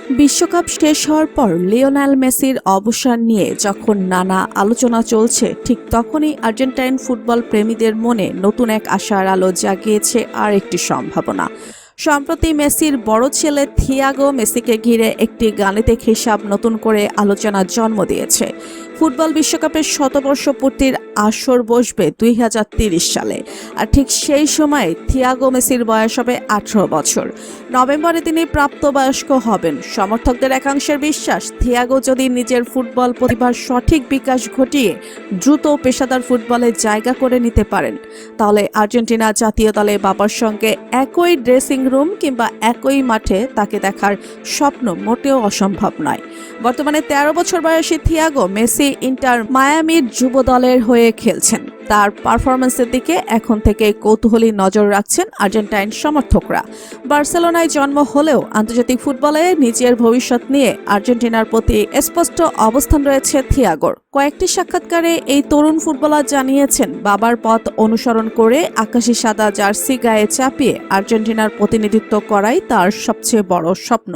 বিশ্বকাপ শেষ হওয়ার পর লিওনেল মেসির অবসর নিয়ে যখন নানা আলোচনা চলছে, ঠিক তখনই আর্জেন্টাইন ফুটবল প্রেমীদের মনে নতুন এক আশার আলো জাগিয়েছে আর একটি সম্ভাবনা। সম্প্রতি মেসির বড় ছেলে থিয়াগো মেসিকে ঘিরে একটি গাণিতিক হিসাব নতুন করে আলোচনার জন্ম দিয়েছে। ফুটবল বিশ্বকাপের শতবর্ষ পূর্তির আসর বসবে 2030 সালে, আর ঠিক সেই সময় থিয়াগো মেসির বয়স হবে 18 বছর। নভেম্বরে তিনি প্রাপ্তবয়স্ক হবেন। সমর্থকদের একাংশের বিশ্বাস, থিয়াগো যদি নিজের ফুটবল প্রতিভার সঠিক বিকাশ ঘটিয়ে দ্রুত পেশাদার ফুটবলে জায়গা করে নিতে পারেন, তাহলে আর্জেন্টিনা জাতীয় দলে বাবার সঙ্গে একই ড্রেসিং রুম কিংবা একই মাঠে তাকে দেখার স্বপ্ন মোটেও অসম্ভব নয়। বর্তমানে 13 বছর বয়সী থিয়াগো মেসি ইন্টার মায়ামির যুব দলের হয়ে খেলছেন। তার পারফরম্যান্সের দিকে এখন থেকে কৌতূহলী নজর রাখছেন আর্জেন্টাইন সমর্থকরা। বার্সেলোনায় জন্ম হলেও আন্তর্জাতিক ফুটবলে নিজের ভবিষ্যৎ নিয়ে আর্জেন্টিনার প্রতি স্পষ্ট অবস্থান রয়েছে থিয়াগোর। কয়েকটি সাক্ষাৎকারে এই তরুণ ফুটবলার জানিয়েছেন, বাবার পথ অনুসরণ করে আকাশি সাদা জার্সি গায়ে চাপিয়ে আর্জেন্টিনার প্রতিনিধিত্ব করাই তার সবচেয়ে বড় স্বপ্ন।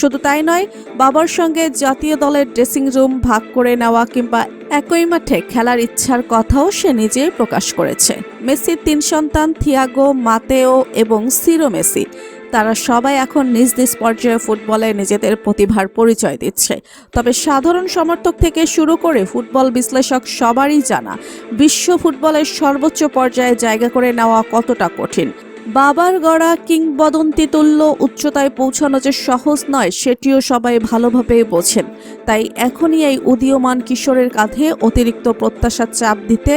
শুধু তাই নয়, বাবার সঙ্গে জাতীয় দলের ড্রেসিং রুম ভাগ করে নেওয়া কিংবা একই মাঠে খেলার ইচ্ছার কথাও সে নিজেই প্রকাশ করেছে। মেসির 3 সন্তান থিয়াগো, মাতেও এবং সিরো মেসি, তারা সবাই এখন নিজ নিজ পর্যায়ে ফুটবলে নিজেদের প্রতিভার পরিচয় দিচ্ছে। তবে সাধারণ সমর্থক থেকে শুরু করে ফুটবল বিশ্লেষক সবারই জানা, বিশ্ব ফুটবলের সর্বোচ্চ পর্যায়ে জায়গা করে নেওয়া কতটা কঠিন। বাবার গড়া কিংবদন্তি তুল্য উচ্চতায় পৌঁছানো যে সহজ নয়, সেটিও সবাই ভালোভাবে বোঝেন। তাই এখনই এই উদীয়মান কিশোরের কাঁধে অতিরিক্ত প্রত্যাশার চাপ দিতে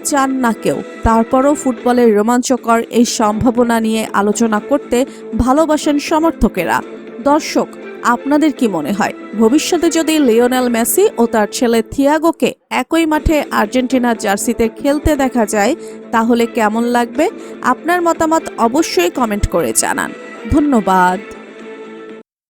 চান না কেউ। তারপরও ফুটবলের রোমাঞ্চকর এই সম্ভাবনা নিয়ে আলোচনা করতে ভালোবাসেন সমর্থকেরা। দর্শক, আপনাদের কি মনে হয়, ভবিষ্যতে যদি লিওনেল মেসি ও তার ছেলে থিয়াগোকে একই মাঠে আর্জেন্টিনার জার্সিতে খেলতে দেখা যায়, তাহলে কেমন লাগবে? আপনার মতামত অবশ্যই কমেন্ট করে জানান। ধন্যবাদ।